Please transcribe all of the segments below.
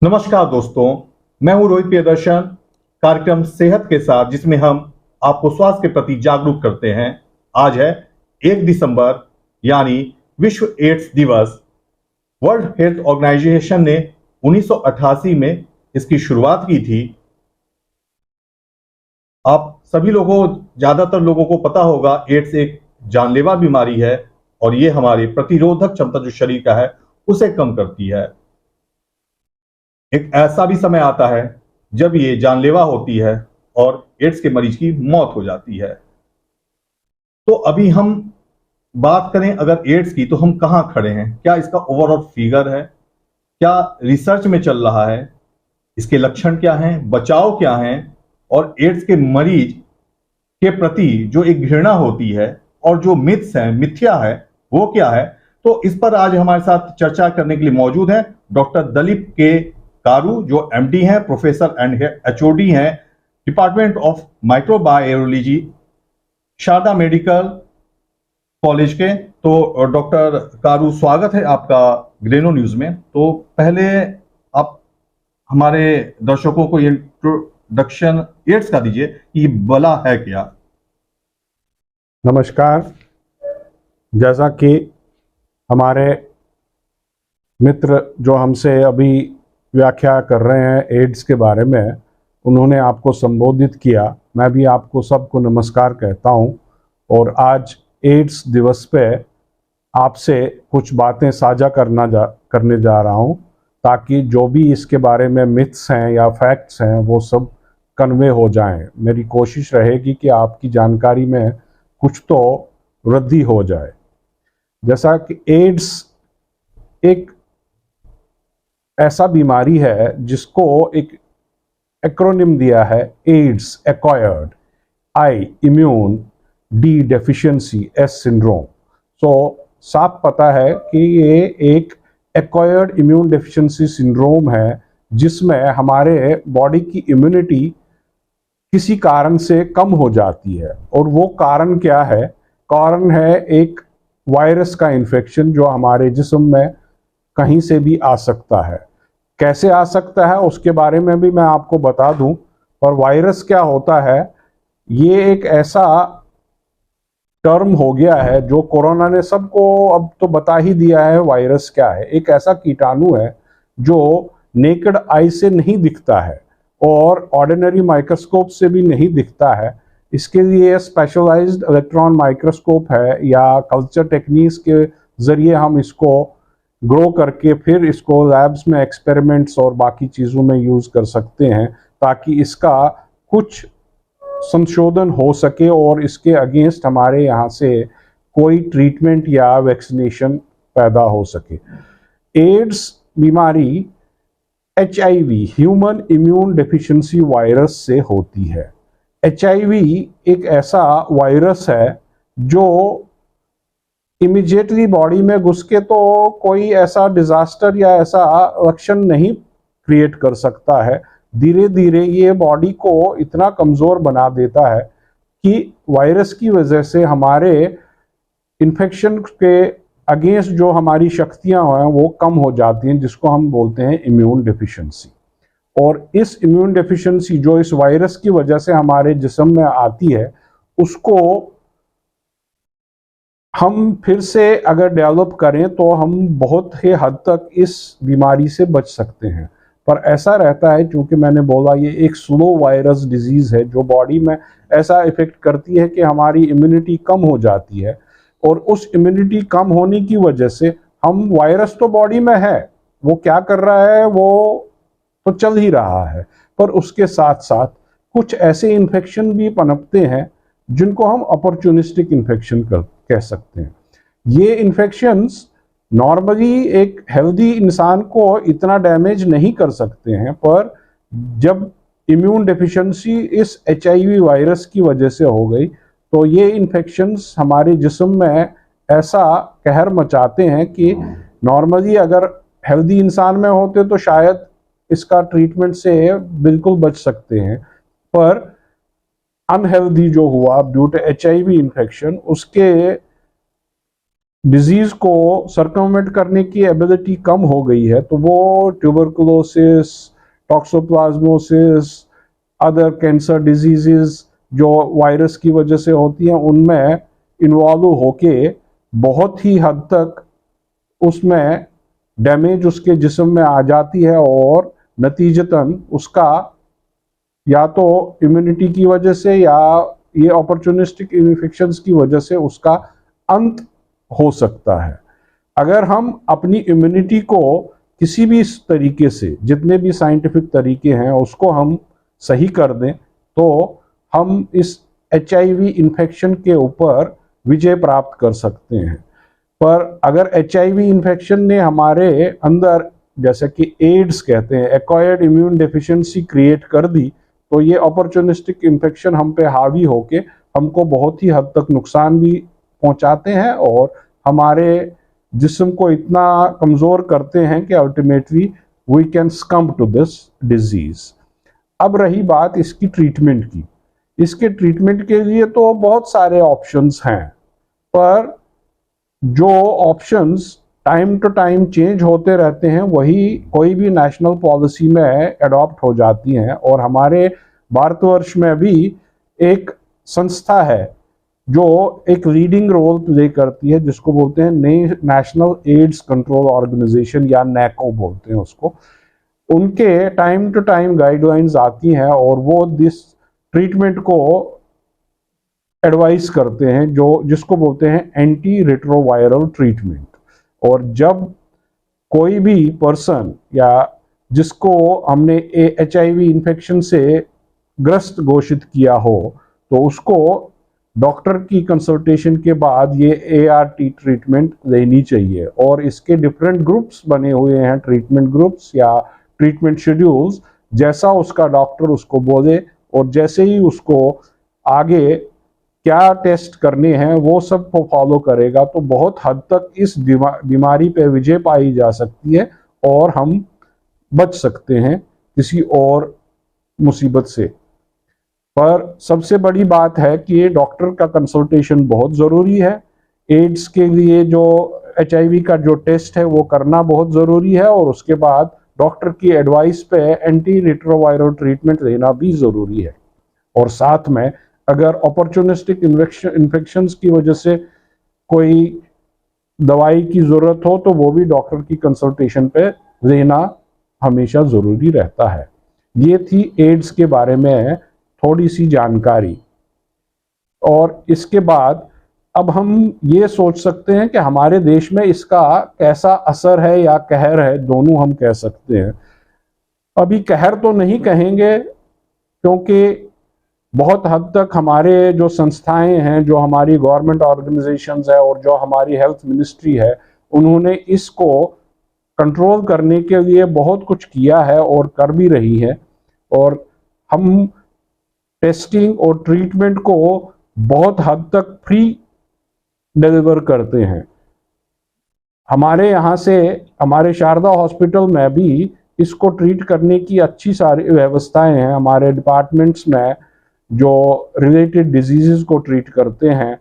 नमस्कार दोस्तों, मैं हूं रोहित प्रियदर्शन। कार्यक्रम सेहत के साथ, जिसमें हम आपको स्वास्थ्य के प्रति जागरूक करते हैं। आज है 1 दिसंबर, यानी विश्व एड्स दिवस। वर्ल्ड हेल्थ ऑर्गेनाइजेशन ने 1988 में इसकी शुरुआत की थी। आप सभी लोगों ज्यादातर लोगों को पता होगा, एड्स एक जानलेवा बीमारी है और ये हमारी प्रतिरोधक क्षमता जो शरीर का है उसे कम करती है। एक ऐसा भी समय आता है जब ये जानलेवा होती है और एड्स के मरीज की मौत हो जाती है। तो अभी हम बात करें अगर एड्स की, तो हम कहां खड़े हैं? क्या इसका ओवरऑल फिगर है? क्या रिसर्च में चल रहा है? इसके लक्षण क्या हैं, बचाव क्या है, और एड्स के मरीज के प्रति जो एक घृणा होती है और जो मिथ्स है, मिथ्या है, वो क्या है? तो इस पर आज हमारे साथ चर्चा करने के लिए मौजूद है डॉक्टर दलीप के कारू, जो एमडी हैं, प्रोफेसर एंड एचओडी हैं, department of microbiology, Sharda medical college के। तो डॉक्टर कारू, स्वागत है आपका ग्रेनो न्यूज में। तो पहले आप हमारे दर्शकों को इंट्रोडक्शन एड्स का दीजिए कि ये बला है क्या। नमस्कार। जैसा कि हमारे मित्र जो हमसे अभी व्याख्या कर रहे हैं एड्स के बारे में, उन्होंने आपको संबोधित किया, मैं भी आपको सबको नमस्कार कहता हूं। और आज एड्स दिवस पे आपसे कुछ बातें साझा करने जा रहा हूं, ताकि जो भी इसके बारे में मिथ्स हैं या फैक्ट्स हैं वो सब कन्वे हो जाएं। मेरी कोशिश रहेगी कि आपकी जानकारी में कुछ तो वृद्धि हो जाए। जैसा कि एड्स एक ऐसा बीमारी है जिसको एक एक्रोनिम दिया है, AIDS acquired, I immune, D deficiency, S syndrome. So साफ पता है कि ये एक एक्वायर्ड इम्यून डेफिशिएंसी सिंड्रोम है, जिसमें हमारे बॉडी की इम्यूनिटी किसी कारण से कम हो जाती है। और वो कारण क्या है? कारण है एक वायरस का इन्फेक्शन जो हमारे जिस्म में कहीं से भी आ सकता है। कैसे आ सकता है उसके बारे में भी मैं आपको बता दूं। और वायरस क्या होता है, ये एक ऐसा टर्म हो गया है जो कोरोना ने सबको अब तो बता ही दिया है। वायरस क्या है? एक ऐसा कीटाणु है जो नेकेड आई से नहीं दिखता है और ऑर्डिनरी माइक्रोस्कोप से भी नहीं दिखता है। इसके लिए स्पेशलाइज्ड इलेक्ट्रॉन माइक्रोस्कोप है, या कल्चर टेक्निक्स के जरिए हम इसको ग्रो करके फिर इसको लैब्स में एक्सपेरिमेंट्स और बाकी चीज़ों में यूज़ कर सकते हैं, ताकि इसका कुछ संशोधन हो सके और इसके अगेंस्ट हमारे यहाँ से कोई ट्रीटमेंट या वैक्सीनेशन पैदा हो सके। एड्स बीमारी HIV, human immune deficiency virus से होती है। HIV एक ऐसा वायरस है जो इमीडिएटली बॉडी में घुस के तो कोई ऐसा डिजास्टर या ऐसा लक्षण नहीं क्रिएट कर सकता है। धीरे धीरे ये बॉडी को इतना कमजोर बना देता है कि वायरस की वजह से हमारे इन्फेक्शन के अगेंस्ट जो हमारी शक्तियां हैं वो कम हो जाती हैं, जिसको हम बोलते हैं इम्यून डेफिशिएंसी। और इस इम्यून डेफिशिएंसी जो इस वायरस की वजह से हमारे जिस्म में आती है, उसको हम फिर से अगर डेवलप करें तो हम बहुत ही हद तक इस बीमारी से बच सकते हैं। पर ऐसा रहता है, क्योंकि मैंने बोला ये एक स्लो वायरस डिजीज है जो बॉडी में ऐसा इफेक्ट करती है कि हमारी इम्यूनिटी कम हो जाती है। और उस इम्यूनिटी कम होने की वजह से हम, वायरस तो बॉडी में है, वो क्या कर रहा है, वो तो चल ही रहा है, पर उसके साथ साथ कुछ ऐसे इन्फेक्शन भी पनपते हैं जिनको हम अपॉर्चुनिस्टिक इन्फेक्शन कह सकते हैं। ये इन्फेक्शंस नॉर्मली एक हेल्दी इंसान को इतना डैमेज नहीं कर सकते हैं, पर जब इम्यून डेफिशिएंसी इस HIV वायरस की वजह से हो गई तो ये इन्फेक्शंस हमारे जिस्म में ऐसा कहर मचाते हैं कि नॉर्मली अगर हेल्दी इंसान में होते तो शायद इसका ट्रीटमेंट से बिल्कुल बच सकते हैं, पर अनहेल्दी जो हुआ ड्यू टू HIV इन्फेक्शन, उसके डिजीज को सर्कमवेंट करने की एबिलिटी कम हो गई है, तो वो tuberculosis, toxoplasmosis, other cancer diseases जो वायरस की वजह से होती हैं उनमें इन्वॉल्व होके बहुत ही हद तक उसमें डैमेज उसके जिस्म में आ जाती है और नतीजतन उसका या तो इम्यूनिटी की वजह से या ये अपॉर्चुनिस्टिक इन्फेक्शंस की वजह से उसका अंत हो सकता है। अगर हम अपनी इम्यूनिटी को किसी भी तरीके से, जितने भी साइंटिफिक तरीके हैं उसको हम सही कर दें, तो हम इस HIV इन्फेक्शन के ऊपर विजय प्राप्त कर सकते हैं। पर अगर HIV इन्फेक्शन ने हमारे अंदर, जैसे कि एड्स कहते हैं, एक्वायर्ड इम्यून डेफिशिएंसी क्रिएट कर दी, तो ये अपॉर्चुनिस्टिक इन्फेक्शन हम पे हावी होके हमको बहुत ही हद तक नुकसान भी पहुंचाते हैं और हमारे जिस्म को इतना कमज़ोर करते हैं कि ultimately we can succumb to this disease. अब रही बात इसकी ट्रीटमेंट की। इसके ट्रीटमेंट के लिए तो बहुत सारे ऑप्शंस हैं, पर जो options time to time change होते रहते हैं वही कोई भी नेशनल पॉलिसी में अडॉप्ट हो जाती हैं। और हमारे भारतवर्ष में भी एक संस्था है जो एक लीडिंग रोल प्ले करती है, जिसको बोलते हैं नेशनल एड्स कंट्रोल ऑर्गेनाइजेशन या NACO बोलते हैं उसको। उनके टाइम टू टाइम गाइडलाइंस आती हैं और वो दिस ट्रीटमेंट को एडवाइस करते हैं, जो जिसको बोलते हैं एंटी रेट्रोवायरल ट्रीटमेंट। और जब कोई भी पर्सन या जिसको हमने HIV इन्फेक्शन से ग्रस्त घोषित किया हो, तो उसको डॉक्टर की कंसल्टेशन के बाद ये ART ट्रीटमेंट लेनी चाहिए। और इसके डिफरेंट ग्रुप्स बने हुए हैं, ट्रीटमेंट ग्रुप्स या ट्रीटमेंट शेड्यूल्स, जैसा उसका डॉक्टर उसको बोले और जैसे ही उसको आगे क्या टेस्ट करने हैं वो सब को फॉलो करेगा, तो बहुत हद तक इस बीमारी पे विजय पाई जा सकती है और हम बच सकते हैं किसी और मुसीबत से। पर सबसे बड़ी बात है कि ये डॉक्टर का कंसल्टेशन बहुत ज़रूरी है। एड्स के लिए जो HIV का जो टेस्ट है वो करना बहुत ज़रूरी है और उसके बाद डॉक्टर की एडवाइस पे एंटी रेट्रोवायरल ट्रीटमेंट लेना भी ज़रूरी है। और साथ में अगर अपॉर्चुनिस्टिक इन्फेक्शंस की वजह से कोई दवाई की ज़रूरत हो तो वो भी डॉक्टर की कंसल्टेशन पे लेना हमेशा ज़रूरी रहता है। ये थी एड्स के बारे में थोड़ी सी जानकारी। और इसके बाद अब हम ये सोच सकते हैं कि हमारे देश में इसका कैसा असर है या कहर है, दोनों हम कह सकते हैं। अभी कहर तो नहीं कहेंगे, क्योंकि बहुत हद तक हमारे जो संस्थाएं हैं, जो हमारी गवर्नमेंट ऑर्गेनाइजेशंस है और जो हमारी हेल्थ मिनिस्ट्री है, उन्होंने इसको कंट्रोल करने के लिए बहुत कुछ किया है और कर भी रही है। और हम टेस्टिंग और ट्रीटमेंट को बहुत हद तक फ्री डिलीवर करते हैं। हमारे यहाँ से, हमारे शारदा हॉस्पिटल में भी इसको ट्रीट करने की अच्छी सारी व्यवस्थाएं हैं। हमारे डिपार्टमेंट्स में जो रिलेटेड डिजीज़ को ट्रीट करते हैं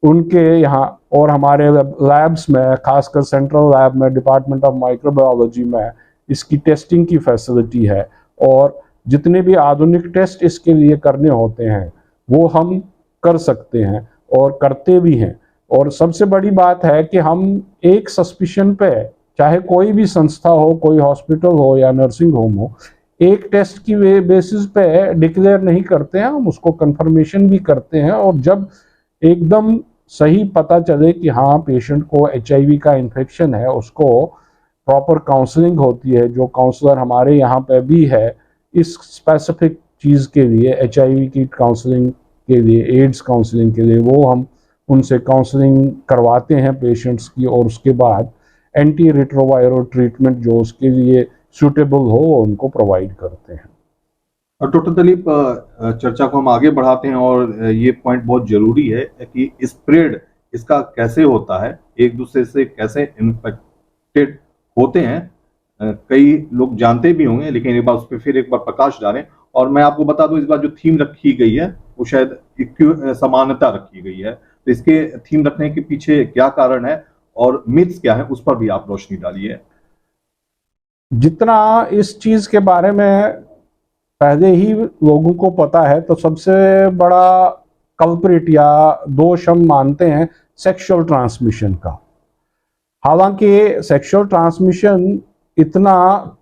उनके यहाँ, और हमारे लैब्स में, खासकर सेंट्रल लैब में, डिपार्टमेंट ऑफ माइक्रोबायोलॉजी में इसकी टेस्टिंग की फैसिलिटी है। और जितने भी आधुनिक टेस्ट इसके लिए करने होते हैं वो हम कर सकते हैं और करते भी हैं। और सबसे बड़ी बात है कि हम एक सस्पिशन पे, चाहे कोई भी संस्था हो, कोई हॉस्पिटल हो या नर्सिंग होम हो, एक टेस्ट की बेसिस पे डिक्लेयर नहीं करते हैं, हम उसको कंफर्मेशन भी करते हैं। और जब एकदम सही पता चले कि हाँ पेशेंट को HIV का इन्फेक्शन है, उसको प्रॉपर काउंसलिंग होती है। जो काउंसलर हमारे यहाँ पे भी है इस स्पेसिफिक चीज़ के लिए, HIV की काउंसलिंग के लिए, एड्स काउंसलिंग के लिए, वो हम उनसे काउंसलिंग करवाते हैं पेशेंट्स की, और उसके बाद एंटी रेट्रोवायरल ट्रीटमेंट जो उसके लिए सूटेबल हो वो उनको प्रोवाइड करते हैं। डॉक्टर दिलीप, चर्चा को हम आगे बढ़ाते हैं और ये पॉइंट बहुत जरूरी है कि स्प्रेड इसका कैसे होता है, एक दूसरे से कैसे इन्फेक्टेड होते हैं। कई लोग जानते भी होंगे, लेकिन एक बार उस पर फिर एक बार प्रकाश डालें। और मैं आपको बता दूं, इस बार जो थीम रखी गई है वो शायद समानता रखी गई है। तो इसके थीम रखने के पीछे क्या कारण है और मिथ्स क्या है उस पर भी आप रोशनी डालिए। जितना इस चीज के बारे में पहले ही लोगों को पता है, तो सबसे बड़ा कल्प्रिट या दोष हम मानते हैं सेक्सुअल ट्रांसमिशन का। हालांकि सेक्सुअल ट्रांसमिशन इतना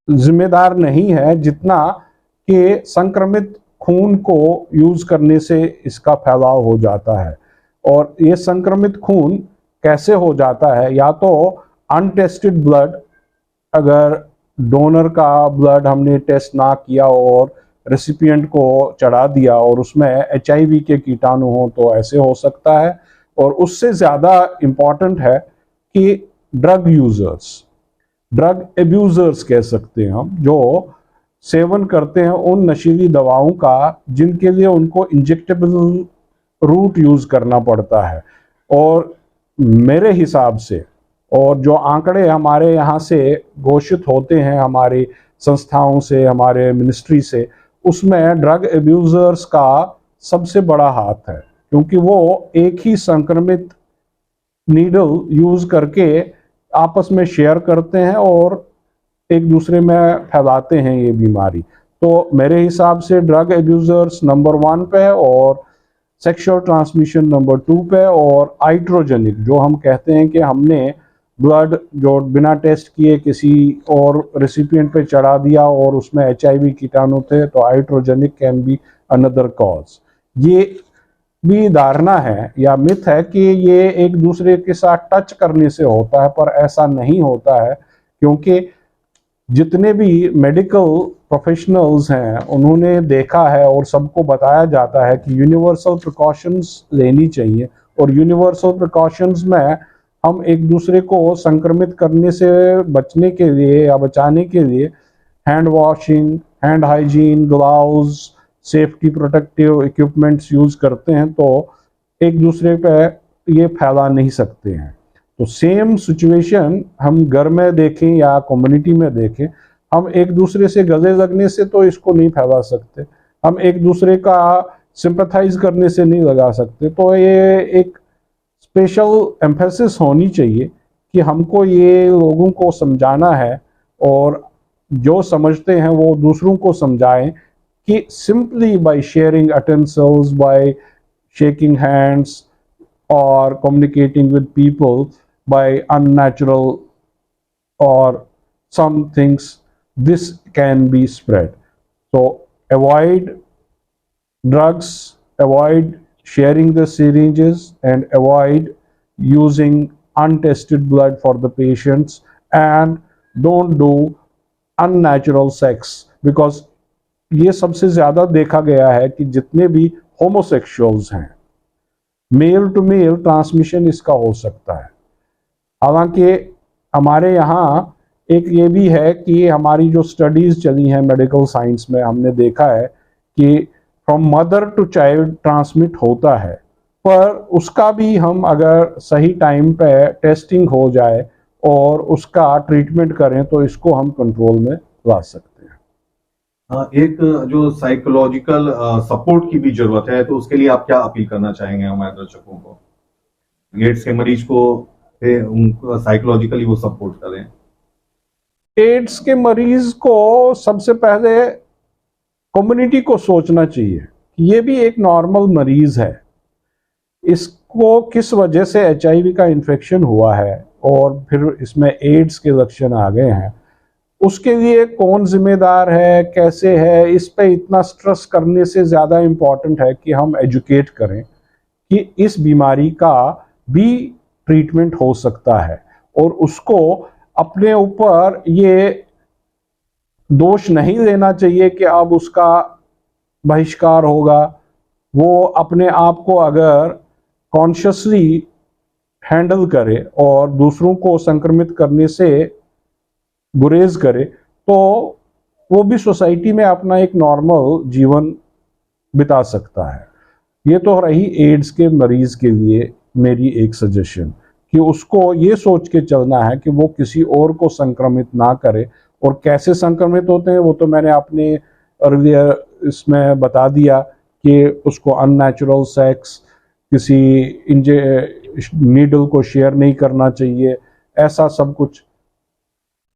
जिम्मेदार नहीं है जितना कि संक्रमित खून को यूज करने से इसका फैलाव हो जाता है। और ये संक्रमित खून कैसे हो जाता है? या तो अनटेस्टेड ब्लड, अगर डोनर का ब्लड हमने टेस्ट ना किया और रेसिपिएंट को चढ़ा दिया और उसमें HIV के कीटाणु हो, तो ऐसे हो सकता है। और उससे ज़्यादा इम्पॉर्टेंट है कि ड्रग यूजर्स, ड्रग एब्यूजर्स कह सकते हैं हम, जो सेवन करते हैं उन नशीली दवाओं का जिनके लिए उनको इंजेक्टेबल रूट यूज करना पड़ता है। और मेरे हिसाब से, और जो आंकड़े हमारे यहाँ से घोषित होते हैं हमारी संस्थाओं से, हमारे मिनिस्ट्री से, उसमें ड्रग एब्यूजर्स का सबसे बड़ा हाथ है, क्योंकि वो एक ही संक्रमित नीडल यूज करके आपस में शेयर करते हैं और एक दूसरे में फैलाते हैं ये बीमारी। तो मेरे हिसाब से ड्रग एब्यूजर्स नंबर 1 पे और सेक्सुअल ट्रांसमिशन नंबर 2 पे, और आइट्रोजेनिक, जो हम कहते हैं कि हमने ब्लड जो बिना टेस्ट किए किसी और रेसिपिएंट पे चढ़ा दिया और उसमें HIV कीटाणु थे, तो iatrogenic can be another cause. ये भी धारणा है या मिथ है कि ये एक दूसरे के साथ टच करने से होता है, पर ऐसा नहीं होता है, क्योंकि जितने भी मेडिकल प्रोफेशनल्स हैं उन्होंने देखा है और सबको बताया जाता है कि यूनिवर्सल प्रिकॉशंस लेनी चाहिए। और यूनिवर्सल प्रिकॉशंस में हम एक दूसरे को संक्रमित करने से बचने के लिए या बचाने के लिए hand washing, hand hygiene, gloves, safety protective equipments use करते हैं, तो एक दूसरे पे ये फैला नहीं सकते हैं। तो सेम सिचुएशन हम घर में देखें या कम्युनिटी में देखें, हम एक दूसरे से गले लगने से तो इसको नहीं फैला सकते, हम एक दूसरे का सिंपैथाइज करने से नहीं लगा सकते। तो ये एक स्पेशल एम्फेसिस होनी चाहिए कि हमको ये लोगों को समझाना है, और जो समझते हैं वो दूसरों को समझाएं कि simply by sharing utensils, by shaking hands or communicating with people by unnatural or some things, this can be spread. So avoid drugs, avoid sharing the syringes, and avoid using untested blood for the patients, and don't do unnatural sex, because ये सबसे ज्यादा देखा गया है कि जितने भी homosexuals हैं, मेल टू मेल ट्रांसमिशन इसका हो सकता है। हालांकि हमारे यहाँ एक ये भी है कि हमारी जो स्टडीज चली हैं मेडिकल साइंस में, हमने देखा है कि from mother to child transmit होता है, पर उसका भी हम अगर सही टाइम पे टेस्टिंग हो जाए और उसका ट्रीटमेंट करें तो इसको हम कंट्रोल में ला सकते हैं। एक जो साइकोलॉजिकल सपोर्ट की भी जरूरत है, तो उसके लिए आप क्या अपील करना चाहेंगे हमारे दर्शकों को? एड्स के मरीज को उनको साइकोलॉजिकली वो सपोर्ट करें। एड्स के मरीज को सबसे पहले कम्युनिटी को सोचना चाहिए कि ये भी एक नॉर्मल मरीज है, इसको किस वजह से HIV का इन्फेक्शन हुआ है और फिर इसमें एड्स के लक्षण आ गए हैं, उसके लिए कौन जिम्मेदार है, कैसे है, इस पे इतना स्ट्रेस करने से ज़्यादा इम्पॉर्टेंट है कि हम एजुकेट करें कि इस बीमारी का भी ट्रीटमेंट हो सकता है। और उसको अपने ऊपर ये दोष नहीं लेना चाहिए कि अब उसका बहिष्कार होगा। वो अपने आप को अगर कॉन्शियसली हैंडल करे और दूसरों को संक्रमित करने से गुरेज करे, तो वो भी सोसाइटी में अपना एक नॉर्मल जीवन बिता सकता है। ये तो रही एड्स के मरीज के लिए मेरी एक सजेशन कि उसको ये सोच के चलना है कि वो किसी और को संक्रमित ना करे। और कैसे संक्रमित होते हैं वो तो मैंने अपने अर्लियर इसमें बता दिया कि उसको अननेचुरल सेक्स, किसी नीडल को शेयर नहीं करना चाहिए, ऐसा सब कुछ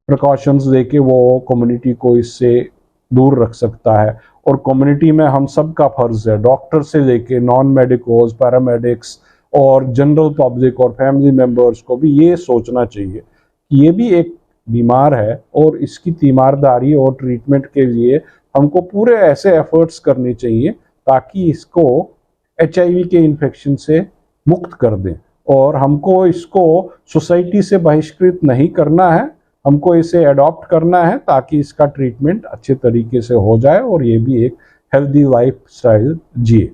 प्रिकॉशंस देके वो कम्युनिटी को इससे दूर रख सकता है। और कम्युनिटी में हम सबका फर्ज है, डॉक्टर से लेके नॉन मेडिकोज, पैरामेडिक्स और जनरल पब्लिक और फैमिली मेंबर्स को भी ये सोचना चाहिए कि ये भी एक बीमार है और इसकी तीमारदारी और ट्रीटमेंट के लिए हमको पूरे ऐसे एफर्ट्स करने चाहिए ताकि इसको HIV के इन्फेक्शन से मुक्त कर दें। और हमको इसको सोसाइटी से बहिष्कृत नहीं करना है, हमको इसे अडॉप्ट करना है ताकि इसका ट्रीटमेंट अच्छे तरीके से हो जाए और ये भी एक हेल्दी लाइफ स्टाइल जिए।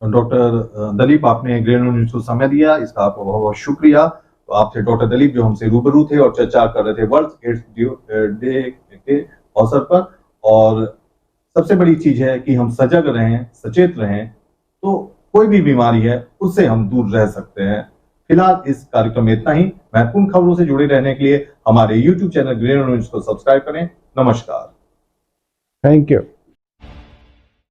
डॉक्टर दलीप, आपने ग्रेनो न्यूज को समय दिया, इसका आपका बहुत बहुत शुक्रिया। तो आपसे डॉक्टर दलीप जो हमसे रूबरू थे और चर्चा कर रहे थे वर्ल्ड एड्स डे के अवसर पर। और सबसे बड़ी चीज है कि हम सजग रहें, सचेत रहें, तो कोई भी बीमारी है उससे हम दूर रह सकते हैं। फिलहाल इस कार्यक्रम में इतना ही। महत्वपूर्ण खबरों से जुड़े रहने के लिए हमारे YouTube चैनल ग्रेनो न्यूज को सब्सक्राइब करें। नमस्कार। Thank you.